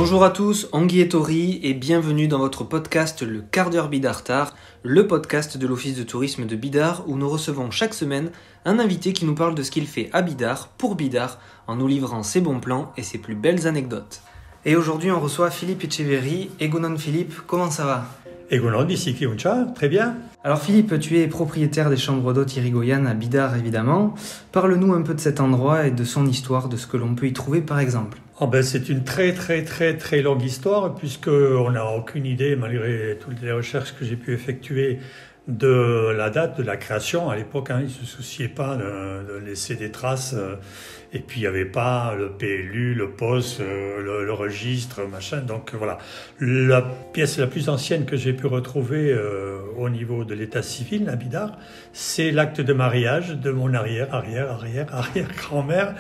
Bonjour à tous, Anguille et Tori et bienvenue dans votre podcast Le Quart d'heure Bidart, le podcast de l'Office de tourisme de Bidart où nous recevons chaque semaine un invité qui nous parle de ce qu'il fait à Bidart pour Bidart en nous livrant ses bons plans et ses plus belles anecdotes. Et aujourd'hui on reçoit Philippe Echeverry. Egunon Philippe, comment ça va? Egunon, ici Kiuncha, très bien. Alors Philippe, tu es propriétaire des chambres d'hôtes Irigoyen à Bidart évidemment. Parle-nous un peu de cet endroit et de son histoire, de ce que l'on peut y trouver par exemple. C'est une très longue histoire puisqu'on n'a aucune idée, malgré toutes les recherches que j'ai pu effectuer, de la date de la création. À l'époque, ils ne se souciaient pas de laisser des traces. Et puis, il n'y avait pas le PLU, le poste, le registre, machin. Donc, voilà. La pièce la plus ancienne que j'ai pu retrouver au niveau de l'état civil à Bidart, c'est l'acte de mariage de mon arrière-grand-mère,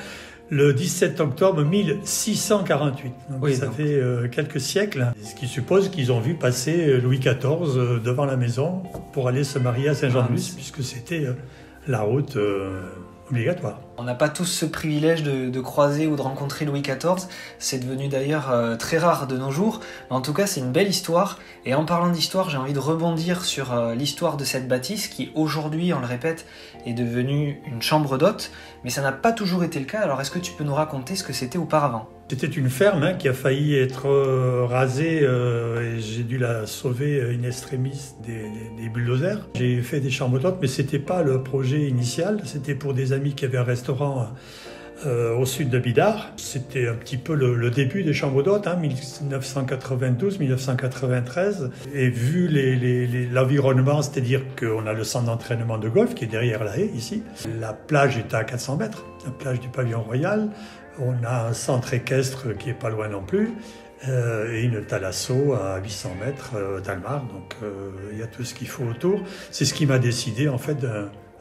le 17 octobre 1648. Donc ça fait quelques siècles, ce qui suppose qu'ils ont vu passer Louis XIV devant la maison pour aller se marier à Saint-Jean-de-Luz, puisque c'était la route obligatoire. On n'a pas tous ce privilège de croiser ou de rencontrer Louis XIV, c'est devenu d'ailleurs très rare de nos jours, mais en tout cas c'est une belle histoire, et en parlant d'histoire j'ai envie de rebondir sur l'histoire de cette bâtisse qui aujourd'hui, on le répète, est devenue une chambre d'hôtes, mais ça n'a pas toujours été le cas, alors est-ce que tu peux nous raconter ce que c'était auparavant ? C'était une ferme qui a failli être rasée et j'ai dû la sauver in extremis des bulldozers. J'ai fait des chambres d'hôtes, mais c'était pas le projet initial, c'était pour des amis qui avaient un restaurant au sud de Bidart. C'était un petit peu le début des chambres d'hôtes, 1992-1993. Et vu l'environnement, c'est-à-dire qu'on a le centre d'entraînement de golf qui est derrière la haie, ici. La plage est à 400 mètres, la plage du Pavillon Royal. On a un centre équestre qui est pas loin non plus. Et une thalasso à 800 mètres d'Almar. Donc il y a tout ce qu'il faut autour. C'est ce qui m'a décidé en fait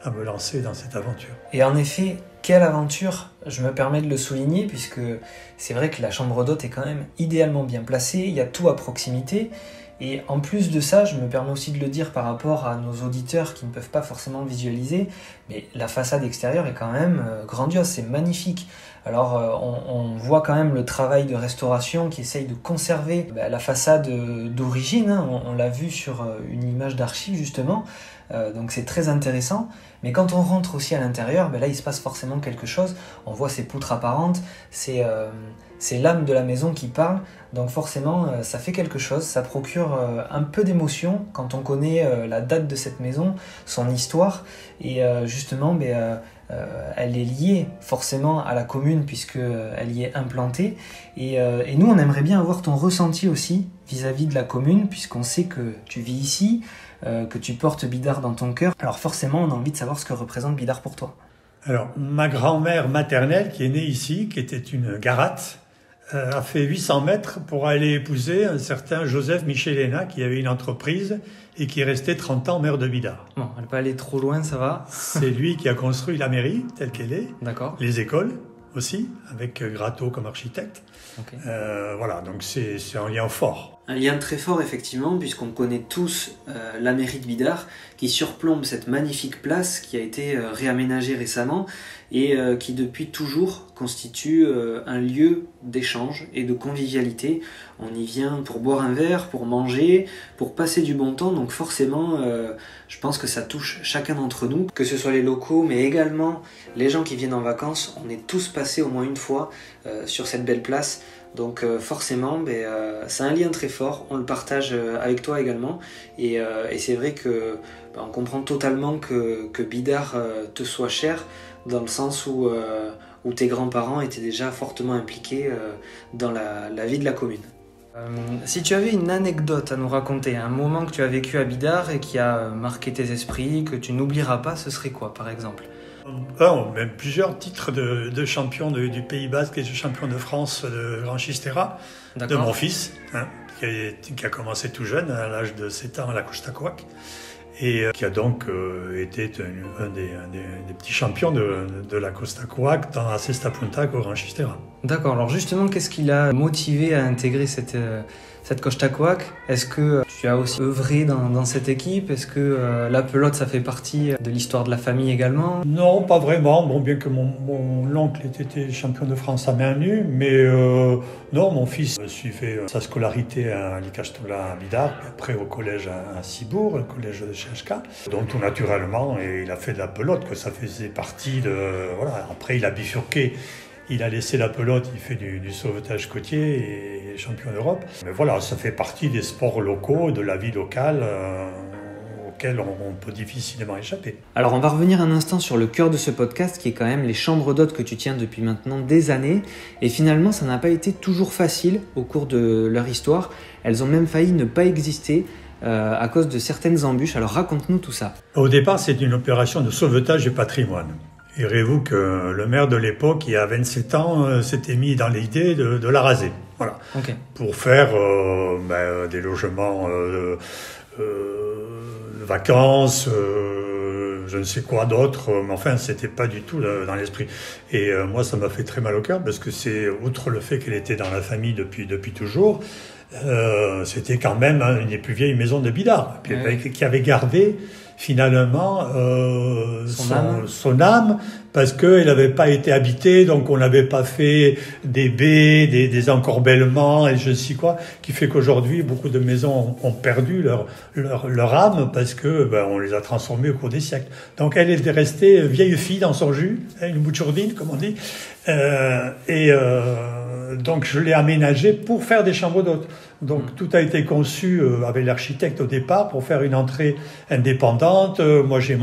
à me lancer dans cette aventure. Et en effet, quelle aventure, je me permets de le souligner, puisque c'est vrai que la chambre d'hôte est quand même idéalement bien placée, il y a tout à proximité, et en plus de ça, je me permets aussi de le dire par rapport à nos auditeurs qui ne peuvent pas forcément visualiser, mais la façade extérieure est quand même grandiose, c'est magnifique. Alors on voit quand même le travail de restauration qui essaye de conserver la façade d'origine, on l'a vu sur une image d'archive justement, donc c'est très intéressant. Mais quand on rentre aussi à l'intérieur, là il se passe forcément quelque chose, on voit ces poutres apparentes, c'est l'âme de la maison qui parle, donc forcément ça fait quelque chose, ça procure un peu d'émotion quand on connaît la date de cette maison, son histoire, et justement elle est liée forcément à la commune puisqu'elle y est implantée, et nous on aimerait bien avoir ton ressenti aussi vis-à-vis de la commune, puisqu'on sait que tu vis ici, que tu portes Bidart dans ton cœur. Alors forcément, on a envie de savoir ce que représente Bidart pour toi. Alors, ma grand-mère maternelle, qui est née ici, qui était une garate, a fait 800 mètres pour aller épouser un certain Joseph Michelena, qui avait une entreprise et qui est resté 30 ans maire de Bidart. Bon, elle n'est pas allée trop loin, ça va. C'est lui qui a construit la mairie, telle qu'elle est. D'accord. Les écoles aussi, avec Gratteau comme architecte. Okay. Voilà, donc c'est un lien fort. Un lien très fort, effectivement, puisqu'on connaît tous la mairie de Bidart, qui surplombe cette magnifique place qui a été réaménagée récemment et qui depuis toujours constitue un lieu d'échange et de convivialité. On y vient pour boire un verre, pour manger, pour passer du bon temps, donc forcément je pense que ça touche chacun d'entre nous, que ce soit les locaux mais également les gens qui viennent en vacances. On est tous passés au moins une fois sur cette belle place. Donc forcément, c'est un lien très fort, on le partage avec toi également, et c'est vrai que on comprend totalement que Bidart te soit cher, dans le sens où tes grands-parents étaient déjà fortement impliqués dans la vie de la commune. Si tu avais une anecdote à nous raconter, un moment que tu as vécu à Bidart et qui a marqué tes esprits, que tu n'oublieras pas, ce serait quoi par exemple ? Même plusieurs titres de champion du Pays Basque et de champion de France de Grand Chistera, de mon fils, qui a commencé tout jeune, à l'âge de 7 ans à la Costa Coac, et qui a donc été un des petits champions de la Costa Coac dans la Cesta Punta au Grand Chistera. D'accord, alors justement, qu'est-ce qui l'a motivé à intégrer cette cette Costacoac. Est-ce que tu as aussi œuvré dans cette équipe? Est-ce que la pelote, ça fait partie de l'histoire de la famille également? Non, pas vraiment. Bon, bien que mon oncle ait été champion de France à main nue, mais non, mon fils suivait sa scolarité à l'Icastola à Bidart, puis après au collège à Cibourg, le collège de Cheshka. Donc tout naturellement, et il a fait de la pelote, que ça faisait partie de... Voilà. Après, il a bifurqué. Il a laissé la pelote, il fait du sauvetage côtier et champion d'Europe. Mais voilà, ça fait partie des sports locaux, de la vie locale, auxquels on peut difficilement échapper. Alors on va revenir un instant sur le cœur de ce podcast, qui est quand même les chambres d'hôtes que tu tiens depuis maintenant des années. Et finalement, ça n'a pas été toujours facile au cours de leur histoire. Elles ont même failli ne pas exister à cause de certaines embûches. Alors raconte-nous tout ça. Au départ, c'est une opération de sauvetage du patrimoine. Irez-vous que le maire de l'époque, il y a 27 ans, s'était mis dans l'idée de la raser. Voilà. Okay. Pour faire des logements de vacances, je ne sais quoi d'autre, mais enfin, c'était pas du tout dans l'esprit. Et moi, ça m'a fait très mal au cœur, parce que c'est, outre le fait qu'elle était dans la famille depuis toujours, c'était quand même une des plus vieilles maisons de Bidart, qui avait gardé finalement son âme, parce qu'elle n'avait pas été habitée, donc on n'avait pas fait des baies, des encorbellements et je ne sais quoi, qui fait qu'aujourd'hui beaucoup de maisons ont perdu leur âme, parce que on les a transformées au cours des siècles. Donc elle était restée vieille fille dans son jus, une bouchourdine comme on dit, donc je l'ai aménagée pour faire des chambres d'hôtes. Donc tout a été conçu avec l'architecte au départ pour faire une entrée indépendante. Moi j'ai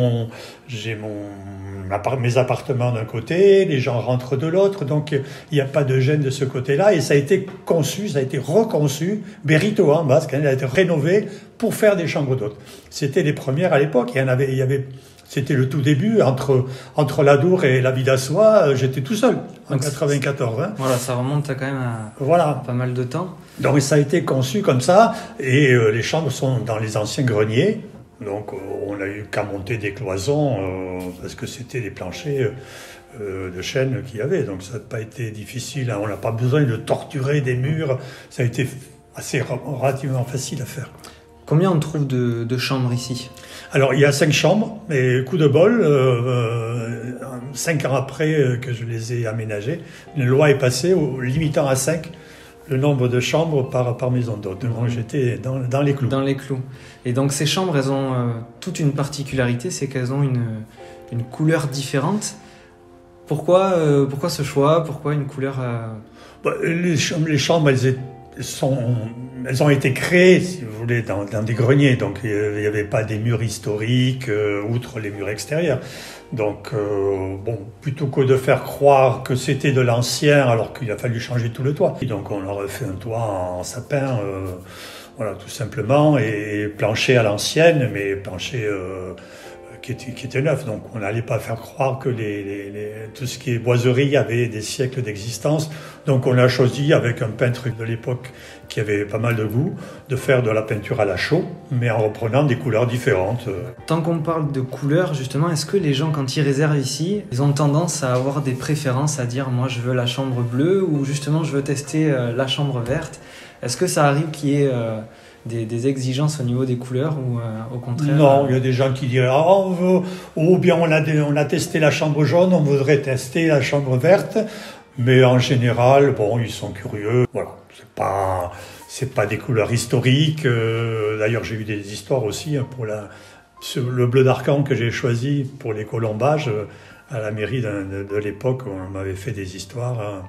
mes appartements d'un côté, les gens rentrent de l'autre, donc il n'y a pas de gêne de ce côté-là. Et ça a été conçu, ça a été reconçu, Berito en basque, elle a été rénové pour faire des chambres d'hôtes. C'était les premières à l'époque. Il y avait c'était le tout début, entre l'Adour et la Bidassois, j'étais tout seul, en 94. Hein. Voilà, ça remonte quand même à pas mal de temps. Donc ça a été conçu comme ça, et les chambres sont dans les anciens greniers, donc on n'a eu qu'à monter des cloisons, parce que c'était les planchers de chêne qu'il y avait, donc ça n'a pas été difficile, hein. On n'a pas besoin de torturer des murs, ça a été relativement facile à faire. Combien on trouve de chambres ici ? Alors, il y a 5 chambres, et coup de bol, 5 ans après que je les ai aménagées, une loi est passée limitant à 5 le nombre de chambres par maison d'hôte. Donc, j'étais dans les clous. Dans les clous. Et donc, ces chambres, elles ont toute une particularité, c'est qu'elles ont une couleur différente. Pourquoi ce choix ? Pourquoi une couleur Les chambres, elles ont été créées, si vous voulez, dans des greniers. Donc, il n'y avait pas des murs historiques, outre les murs extérieurs. Donc, plutôt que de faire croire que c'était de l'ancien, alors qu'il a fallu changer tout le toit. Et donc, on aurait fait un toit en sapin, voilà, tout simplement, et plancher à l'ancienne, mais plancher qui était neuf. Donc, on n'allait pas faire croire que tout ce qui est boiserie avait des siècles d'existence. Donc, on a choisi, avec un peintre de l'époque qui avait pas mal de goût, de faire de la peinture à la chaux, mais en reprenant des couleurs différentes. Tant qu'on parle de couleurs, justement, est-ce que les gens, quand ils réservent ici, ils ont tendance à avoir des préférences, à dire « moi, je veux la chambre bleue » ou justement « je veux tester la chambre verte ». Est-ce que ça arrive qu'il y ait des exigences au niveau des couleurs ou au contraire? Non, il y a des gens qui diraient ou bien on a testé la chambre jaune, on voudrait tester la chambre verte, mais en général, ils sont curieux. Voilà, c'est pas des couleurs historiques. D'ailleurs, j'ai eu des histoires aussi pour le bleu d'Arcan que j'ai choisi pour les colombages à la mairie de l'époque. On m'avait fait des histoires.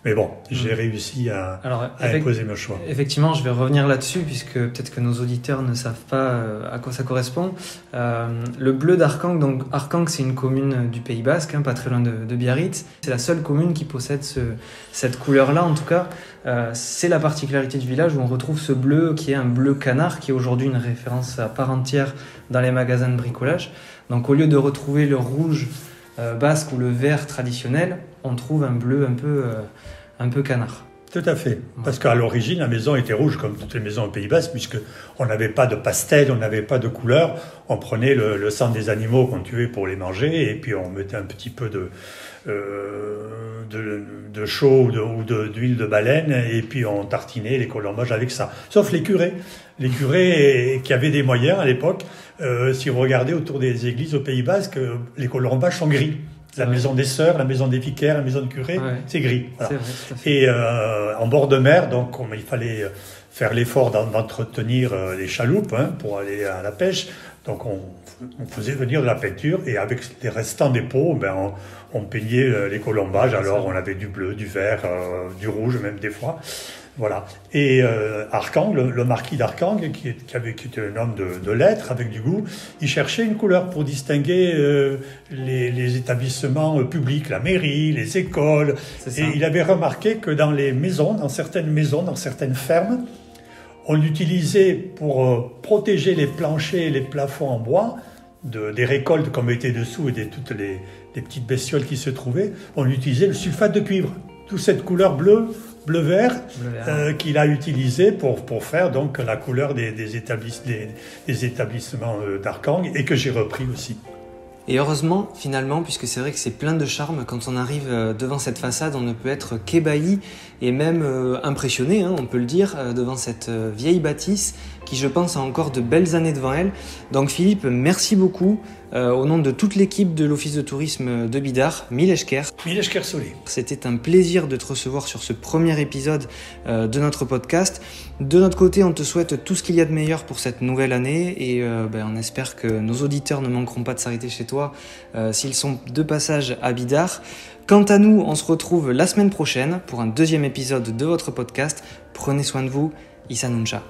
Mais bon, j'ai réussi à imposer mes choix. Effectivement, je vais revenir là-dessus, puisque peut-être que nos auditeurs ne savent pas à quoi ça correspond. Le bleu d'Arcanc, donc Arcanc, c'est une commune du Pays Basque, pas très loin de Biarritz. C'est la seule commune qui possède cette couleur-là, en tout cas. C'est la particularité du village où on retrouve ce bleu qui est un bleu canard, qui est aujourd'hui une référence à part entière dans les magasins de bricolage. Donc au lieu de retrouver le rouge basque ou le vert traditionnel, on trouve un bleu un peu canard. Tout à fait. Parce qu'à l'origine, la maison était rouge, comme toutes les maisons au Pays Basque, puisqu'on n'avait pas de pastel, on n'avait pas de couleur. On prenait le sang des animaux qu'on tuait pour les manger, et puis on mettait un petit peu de chaux ou d'huile de baleine, et puis on tartinait les colombages avec ça. Sauf les curés. Les curés qui avaient des moyens à l'époque, si vous regardez autour des églises au Pays Basque, les colombages sont gris. La maison des sœurs, la maison des vicaires, la maison de curé, c'est gris. Voilà. C'est vrai, et en bord de mer, donc il fallait faire l'effort d'entretenir les chaloupes pour aller à la pêche. Donc on faisait venir de la peinture et avec les restants des pots, on peignait les colombages. Alors on avait du bleu, du vert, du rouge même des fois. Voilà. Et Arcang, le marquis d'Arcang, qui était un homme de lettres, avec du goût, il cherchait une couleur pour distinguer les établissements publics, la mairie, les écoles. Et il avait remarqué que dans certaines maisons, dans certaines fermes, on utilisait pour protéger les planchers et les plafonds en bois des récoltes qu'on mettait dessous et de toutes les petites bestioles qui se trouvaient, on utilisait le sulfate de cuivre. Toute cette couleur bleu-vert qu'il a utilisé pour faire donc la couleur des établissements d'Arcang et que j'ai repris aussi. Et heureusement, finalement, puisque c'est vrai que c'est plein de charme, quand on arrive devant cette façade, on ne peut être qu'ébahi et même impressionné, on peut le dire, devant cette vieille bâtisse qui, je pense, a encore de belles années devant elle. Donc Philippe, merci beaucoup. Au nom de toute l'équipe de l'Office de tourisme de Bidart, Mille Esker Solé. C'était un plaisir de te recevoir sur ce premier épisode de notre podcast. De notre côté, on te souhaite tout ce qu'il y a de meilleur pour cette nouvelle année et on espère que nos auditeurs ne manqueront pas de s'arrêter chez toi s'ils sont de passage à Bidart. Quant à nous, on se retrouve la semaine prochaine pour un deuxième épisode de votre podcast. Prenez soin de vous. Issa Nuncha.